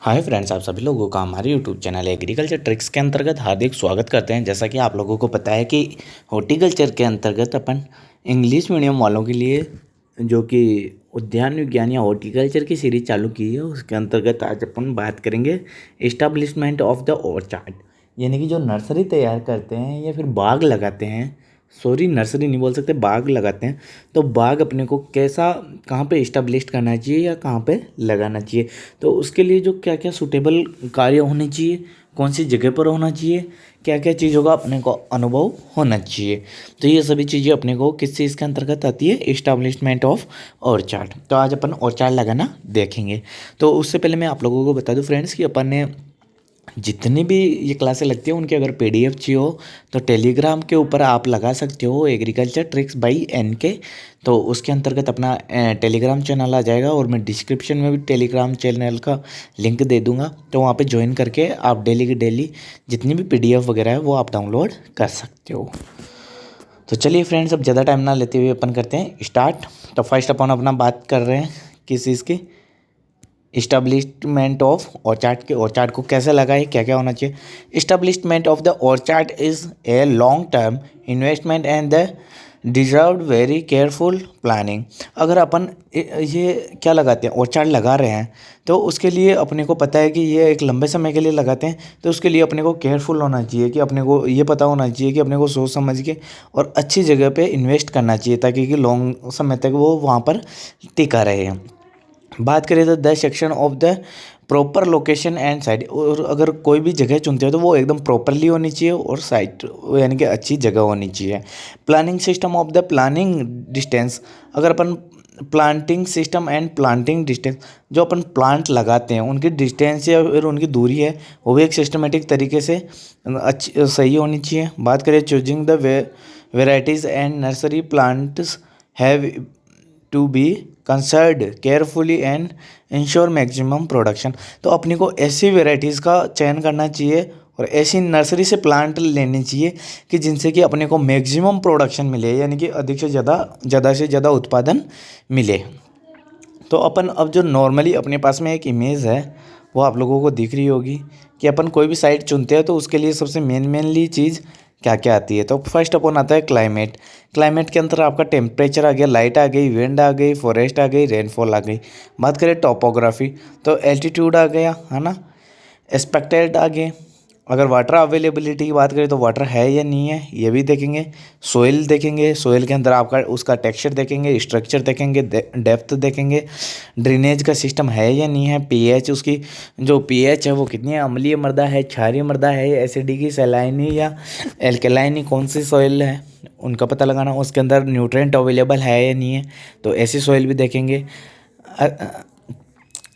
Hi friends, आप सभी लोगों का हमारे यूट्यूब चैनल एग्रीकल्चर ट्रिक्स के अंतर्गत हार्दिक स्वागत करते हैं। जैसा कि आप लोगों को पता है कि हॉर्टिकल्चर के अंतर्गत अपन इंग्लिश मीडियम वालों के लिए जो कि उद्यान विज्ञान या हॉर्टिकल्चर की सीरीज चालू की है, उसके अंतर्गत आज अपन बात करेंगे इस्टेब्लिशमेंट ऑफ द ऑर्चार्ड। यानी कि जो नर्सरी तैयार करते हैं या फिर बाग लगाते हैं, सॉरी नर्सरी नहीं बोल सकते, बाग लगाते हैं, तो बाग अपने को कैसा कहाँ पे इस्टेब्लिश करना चाहिए या कहाँ पे लगाना चाहिए, तो उसके लिए जो क्या क्या सूटेबल कार्य होने चाहिए, कौन सी जगह पर होना चाहिए, क्या क्या चीज़ों का अपने को अनुभव होना चाहिए। तो ये सभी चीज़ें अपने को किस चीज़ के अंतर्गत आती है, इस्टेब्लिशमेंट ऑफ ऑर्चार्ड। तो आज अपन ऑर्चार्ड लगाना देखेंगे। तो उससे पहले मैं आप लोगों को बता दूं फ्रेंड्स कि अपन ने जितनी भी ये क्लासें लगती हैं उनकी अगर पीडीएफ चाहिए हो तो टेलीग्राम के ऊपर आप लगा सकते हो, एग्रीकल्चर ट्रिक्स बाई NK। तो उसके अंतर्गत अपना टेलीग्राम चैनल आ जाएगा और मैं डिस्क्रिप्शन में भी टेलीग्राम चैनल का लिंक दे दूंगा। तो वहाँ पे ज्वाइन करके आप डेली की डेली जितनी भी पीडीएफ वगैरह है वो आप डाउनलोड कर सकते हो। तो चलिए फ्रेंड्स, अब ज़्यादा टाइम ना लेते हुए अपन करते हैं स्टार्ट। तो फर्स्ट अपन अपना बात कर रहे हैं किस चीज़ की, इस्टेब्लिशमेंट ऑफ ऑर्चार्ड के। ऑर्चार्ड को कैसे लगाए, क्या क्या होना चाहिए। Establishment of the orchard is a long term investment and the deserve very careful planning. अगर अपन ये क्या लगाते हैं, ऑर्चार्ड लगा रहे हैं, तो उसके लिए अपने को पता है कि ये एक लंबे समय के लिए लगाते हैं, तो उसके लिए अपने को केयरफुल होना चाहिए कि अपने को ये पता होना चाहिए कि अपने को सोच समझ के और अच्छी जगह पे इन्वेस्ट करना चाहिए ताकि कि लॉन्ग समय तक वो वहाँ पर टिका रहे। बात करें तो the section of the proper location and site, और अगर कोई भी जगह चुनते हो तो वो एकदम प्रॉपरली होनी चाहिए और साइट यानी कि अच्छी जगह होनी चाहिए। Planning system of the planning distance, अगर अपन planting system and planting distance, जो अपन प्लांट लगाते हैं उनकी डिस्टेंस या फिर उनकी दूरी है वो भी एक सिस्टमेटिक तरीके से अच्छी सही होनी चाहिए। बात करें choosing the varieties and nursery plants have to be concerned carefully and ensure maximum production. तो अपने को ऐसी वेराइटीज़ का चयन करना चाहिए और ऐसी नर्सरी से प्लांट लेने चाहिए कि जिनसे कि अपने को मैक्सिमम प्रोडक्शन मिले, यानी कि अधिक से ज़्यादा उत्पादन मिले। तो अपन अब जो नॉर्मली अपने पास में एक इमेज है वो आप लोगों को दिख रही होगी कि अपन कोई भी साइट चुनते हैं तो उसके लिए सबसे मेनली चीज़ क्या क्या आती है। तो फर्स्ट अपन आता है क्लाइमेट। क्लाइमेट के अंदर आपका टेम्परेचर आ गया, लाइट आ गई, विंड आ गई, फॉरेस्ट आ गई, रेनफॉल आ गई। बात करें टोपोग्राफी तो एल्टीट्यूड आ गया, है ना, एक्सपेक्टेड आ गए। अगर वाटर अवेलेबिलिटी की बात करें तो वाटर है या नहीं है ये भी देखेंगे। सोइल देखेंगे, सोइल के अंदर आपका उसका टेक्सचर देखेंगे, स्ट्रक्चर देखेंगे, डेप्थ देखेंगे, ड्रेनेज का सिस्टम है या नहीं है, पीएच उसकी जो पीएच है वो कितनी है, अम्लीय मृदा है, क्षारीय मृदा है, एसिडिक की, सैलाइनी या एल्कलाइनी, कौन सी सोइल है उनका पता लगाना। उसके अंदर न्यूट्रिएंट अवेलेबल है या नहीं है, तो ऐसी सोइल भी देखेंगे।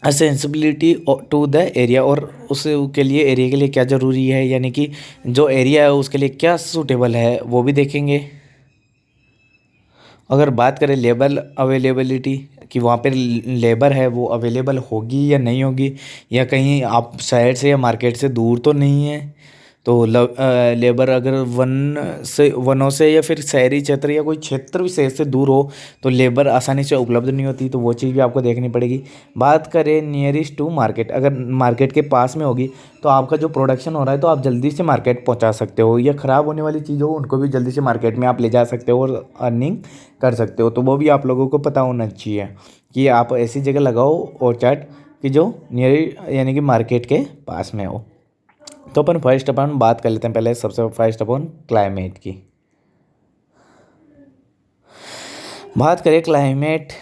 सेंसिबिलिटी टू द एरिया, और उसके लिए एरिया के लिए क्या ज़रूरी है, यानी कि जो एरिया है उसके लिए क्या सूटेबल है वो भी देखेंगे। अगर बात करें लेबर अवेलेबिलिटी कि वहाँ पे लेबर है वो अवेलेबल होगी या नहीं होगी, या कहीं आप शहर से या मार्केट से दूर तो नहीं है, तो लेबर अगर वनों से या फिर शहरी क्षेत्र या कोई क्षेत्र भी शहर से दूर हो तो लेबर आसानी से उपलब्ध नहीं होती, तो वो चीज़ भी आपको देखनी पड़ेगी। बात करें नियरेस्ट टू मार्केट, अगर मार्केट के पास में होगी तो आपका जो प्रोडक्शन हो रहा है तो आप जल्दी से मार्केट पहुंचा सकते हो, या ख़राब होने वाली चीज़ हो उनको भी जल्दी से मार्केट में आप ले जा सकते हो और अर्निंग कर सकते हो। तो वो भी आप लोगों को पता होना चाहिए कि आप ऐसी जगह लगाओ ऑर्चार्ड कि जो नियर यानी कि मार्केट के पास में हो। तो अपन बात कर लेते हैं पहले सबसे फर्स्ट अपन क्लाइमेट की। बात करें क्लाइमेट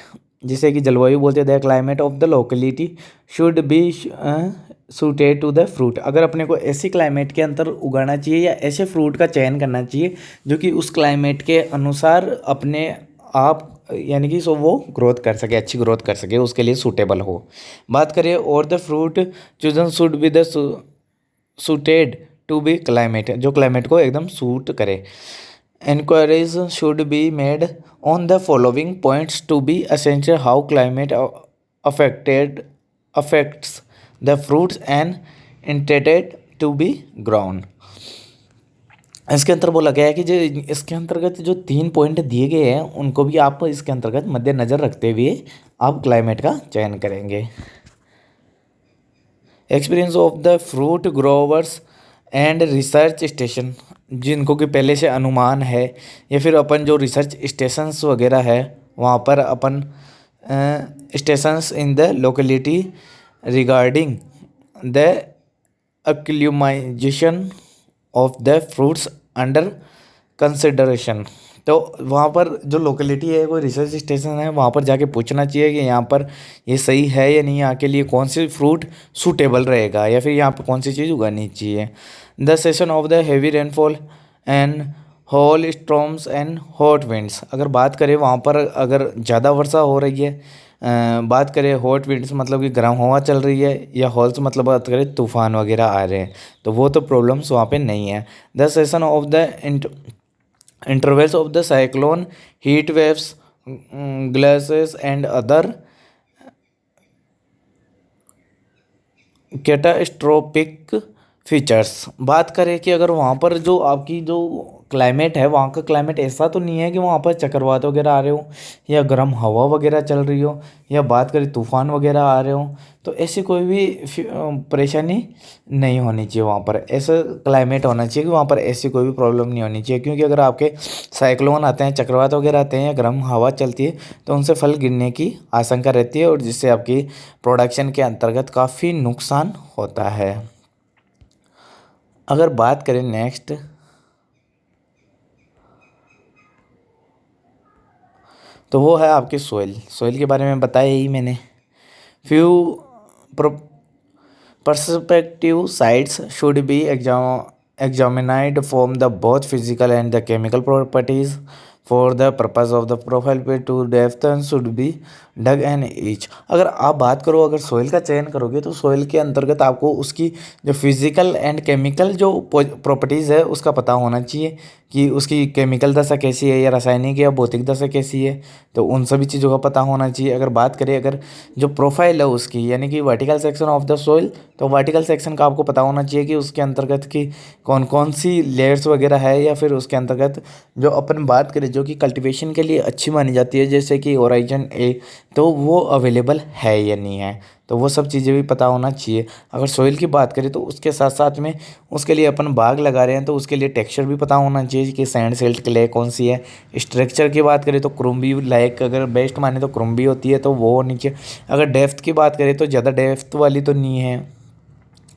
जिसे कि जलवायु बोलते हैं, climate of the locality should be suited to the fruit. अगर अपने को ऐसी क्लाइमेट के अंदर उगाना चाहिए या ऐसे फ्रूट का चयन करना चाहिए जो कि उस क्लाइमेट के अनुसार अपने आप यानी कि सो वो ग्रोथ कर सके, अच्छी ग्रोथ कर सके, उसके लिए सूटेबल हो। बात करें और the fruit chosen should be the suited to be climate, जो क्लाइमेट को एकदम सूट करे। Enquiries should be made on the following points to be essential: how climate affects the fruits and intended to be grown। इसके अंतर बोला गया है कि जो इसके अंतर्गत जो 3 पॉइंट दिए गए हैं उनको भी आप इसके अंतर्गत मद्देनज़र रखते हुए आप क्लाइमेट का चयन करेंगे। Experience of the fruit growers and research station, जिनको कि पहले से अनुमान है, या फिर अपन जो रिसर्च स्टेशंस वगैरह है वहाँ पर अपन stations in the locality regarding the acclimatisation of the fruits under consideration. तो वहाँ पर जो लोकेलिटी है, कोई रिसर्च स्टेशन है, वहाँ पर जाके पूछना चाहिए कि यहाँ पर ये सही है या नहीं, यहाँ के लिए कौन सी फ्रूट सूटेबल रहेगा, या फिर यहाँ पर कौन सी चीज़ उगानी चाहिए। The session of the heavy rainfall and hall storms and hot winds, अगर बात करें वहाँ पर अगर ज़्यादा वर्षा हो रही है, बात करें हॉट विंड्स मतलब कि गर्म हवा चल रही है, या हॉल्स मतलब बात करें तूफान वगैरह आ रहे हैं, तो वो तो प्रॉब्लम्स वहाँ पे नहीं है। The session of the intervals of the cyclone, heat waves, glaciers and other catastrophic features, बात करें कि अगर वहाँ पर जो आपकी जो क्लाइमेट है, वहाँ का क्लाइमेट ऐसा तो नहीं है कि वहाँ पर चक्रवात वगैरह आ रहे हो, या गर्म हवा वगैरह चल रही हो, या बात करें तूफान वगैरह आ रहे हो, तो ऐसी कोई भी परेशानी नहीं होनी चाहिए। वहाँ पर ऐसा क्लाइमेट होना चाहिए कि वहाँ पर ऐसी कोई भी प्रॉब्लम नहीं होनी चाहिए, क्योंकि अगर आपके साइक्लोन आते हैं, चक्रवात वगैरह आते हैं, या गर्म हवा चलती है, तो उनसे फल गिरने की आशंका रहती है, और जिससे आपकी प्रोडक्शन के अंतर्गत काफ़ी नुकसान होता है। अगर बात करें नेक्स्ट, तो वो है आपकी सोइल। सोइल के बारे में बताया ही मैंने। Few perspective sites should be examined from the both physical and the chemical properties for the purpose of the profile page to depth and should be dug and each। अगर आप बात करो, अगर सोइल का चयन करोगे तो सोइल के अंतर्गत आपको उसकी जो फिजिकल एंड केमिकल जो प्रॉपर्टीज़ है उसका पता होना चाहिए कि उसकी केमिकल दशा कैसी है, या रासायनिक या भौतिक दशा कैसी है, तो उन सभी चीज़ों का पता होना चाहिए। अगर बात करें अगर जो प्रोफाइल है उसकी, यानी कि vertical section of the soil, तो वर्टिकल सेक्शन का आपको पता होना चाहिए कि उसके अंतर्गत की कौन कौन सी लेयर्स वगैरह है, या फिर उसके अंतर्गत जो अपन बात करें जो कि कल्टीवेशन के लिए अच्छी मानी जाती है, जैसे कि ओराइजन ए, तो वो अवेलेबल है या नहीं है, तो वो सब चीज़ें भी पता होना चाहिए। अगर सोइल की बात करें तो उसके साथ साथ में उसके लिए अपन बाग लगा रहे हैं, तो उसके लिए टेक्सचर भी पता होना चाहिए कि सैंड सिल्ट क्ले कौन सी है। स्ट्रक्चर की बात करें तो क्रुम्बी लाइक, अगर बेस्ट माने तो क्रुम्बी होती है, तो वो होनी चाहिए। अगर डेप्थ की बात करें तो ज़्यादा डेप्थ वाली तो नहीं है।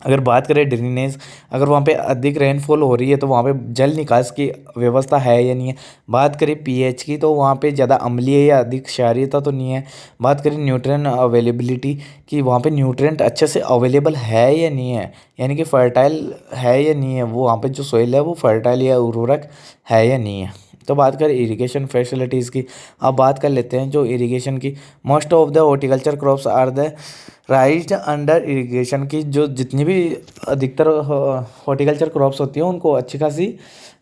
अगर बात करें ड्रेनेज, अगर वहाँ पे अधिक रेनफॉल हो रही है तो वहाँ पे जल निकास की व्यवस्था है या नहीं है। बात करें पीएच की, तो वहाँ पे ज़्यादा अम्लीय या अधिक क्षारीयता तो नहीं है। बात करें न्यूट्रिएंट अवेलेबिलिटी कि वहाँ पे न्यूट्रिएंट अच्छे से अवेलेबल है या नहीं है, यानी कि फर्टाइल है या नहीं है, वो वहाँ पे जो सोइल है वो फर्टाइल या उर्वरक है या नहीं है। तो बात करें इरिगेशन फैसिलिटीज़ की, अब बात कर लेते हैं जो इरिगेशन की। Most of the horticulture crops are the raised under irrigation की, जो जितनी भी अधिकतर हॉर्टिकल्चर क्रॉप्स होती हैं उनको अच्छी खासी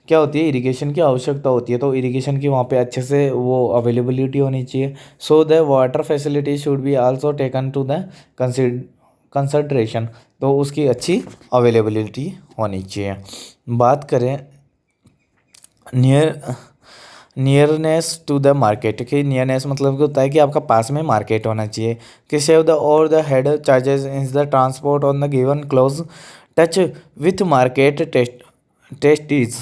क्या होती है, इरिगेशन की आवश्यकता होती है, तो इरिगेशन की वहाँ पे अच्छे से वो अवेलेबिलिटी होनी चाहिए। So the water facility should be also taken to the consideration, तो उसकी अच्छी अवेलेबिलिटी होनी चाहिए। बात करें नियरनेस टू द मार्केट की, नियरनेस मतलब क्या होता है कि आपका पास में मार्केट होना चाहिए। कि सेव द और the head charges in the transport on the given close touch with market tastes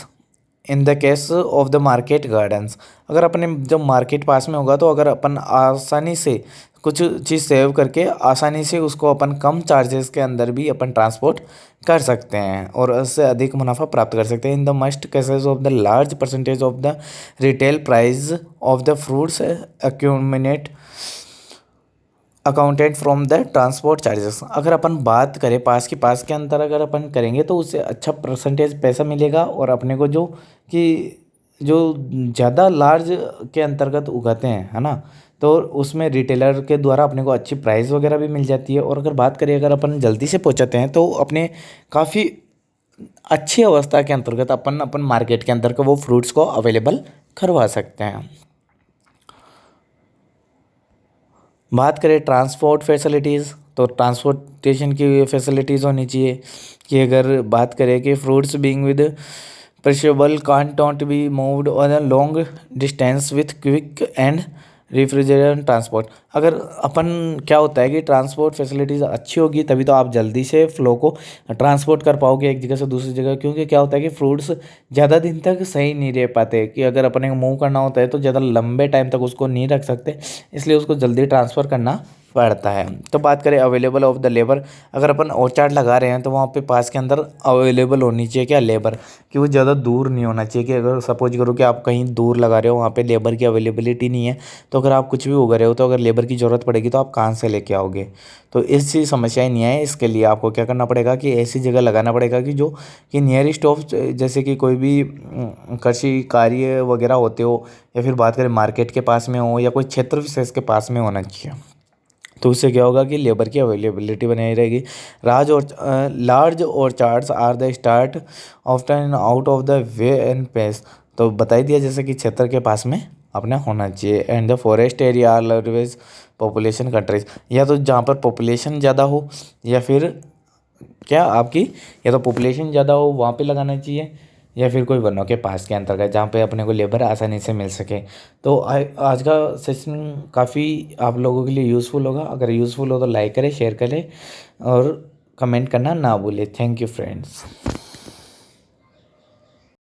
in the case of the market gardens, अगर अपने जब मार्केट पास में होगा तो अगर अपन आसानी से कुछ चीज़ सेव करके आसानी से उसको अपन कम चार्जेस के अंदर भी अपन ट्रांसपोर्ट कर सकते हैं और उससे अधिक मुनाफा प्राप्त कर सकते हैं। In the must cases of the large percentage of the retail price of the fruits acuminate accounted from the transport charges, अगर अपन बात करें पास के अंदर अगर अपन करेंगे तो उससे अच्छा परसेंटेज पैसा मिलेगा, और अपने को जो कि जो ज़्यादा लार्ज के अंतर्गत उगाते हैं, है ना, तो उसमें रिटेलर के द्वारा अपने को अच्छी प्राइस वगैरह भी मिल जाती है। और अगर बात करें अगर अपन जल्दी से पहुंचाते हैं तो अपने काफ़ी अच्छी अवस्था के अंतर्गत अपन मार्केट के अंदर को वो फ्रूट्स को अवेलेबल करवा सकते हैं। बात करें ट्रांसपोर्ट फैसिलिटीज़, तो ट्रांसपोर्टेशन की फैसिलिटीज़ होनी चाहिए कि अगर बात करें कि fruits being with perishable can't be moved on a long distance with quick and refrigerant transport, अगर अपन क्या होता है कि ट्रांसपोर्ट फैसिलिटीज़ अच्छी होगी तभी तो आप जल्दी से फ्लो को ट्रांसपोर्ट कर पाओगे एक जगह से दूसरी जगह, क्योंकि क्या होता है कि फ्रूट्स ज़्यादा दिन तक सही नहीं रह पाते, कि अगर अपने को मूव करना होता है तो ज़्यादा लंबे टाइम तक उसको नहीं रख सकते, इसलिए उसको जल्दी ट्रांसफ़र करना पड़ता है। तो बात करें अवेलेबल ऑफ द लेबर, अगर अपन ऑर्चार्ड लगा रहे हैं तो वहाँ पे पास के अंदर अवेलेबल होनी चाहिए क्या लेबर, कि वो ज़्यादा दूर नहीं होना चाहिए, कि अगर सपोज करो कि आप कहीं दूर लगा रहे हो वहाँ पे लेबर की अवेलेबिलिटी नहीं है, तो अगर आप कुछ भी उगा रहे हो तो अगर लेबर की ज़रूरत पड़ेगी तो आप कहाँ से लेके आओगे। तो ऐसी समस्याएं नहीं है, इसके लिए आपको क्या करना पड़ेगा कि ऐसी जगह लगाना पड़ेगा कि जो कि नियरेस्ट ऑफ, जैसे कि कोई भी कृषि कार्य वगैरह होते हो, या फिर बात करें मार्केट के पास में हो या कोई क्षेत्र विशेष के पास में होना चाहिए। तो उससे क्या होगा कि लेबर की अवेलेबिलिटी बनी रहेगी। राज और लार्ज और charts are the start often out of the way and pace, तो बता ही दिया जैसे कि क्षेत्र के पास में अपने होना चाहिए। And the forest area are always population countries, या तो जहाँ पर पॉपुलेशन ज़्यादा हो या फिर क्या आपकी, या तो पॉपुलेशन ज़्यादा हो वहाँ पे लगाना चाहिए, या फिर कोई वनों के पास के अंतर्गत जहाँ पे अपने को लेबर आसानी से मिल सके। तो आज का सेशन काफ़ी आप लोगों के लिए यूज़फुल होगा। अगर यूज़फुल हो तो लाइक करें, शेयर करें और कमेंट करना ना भूलें। Thank you friends.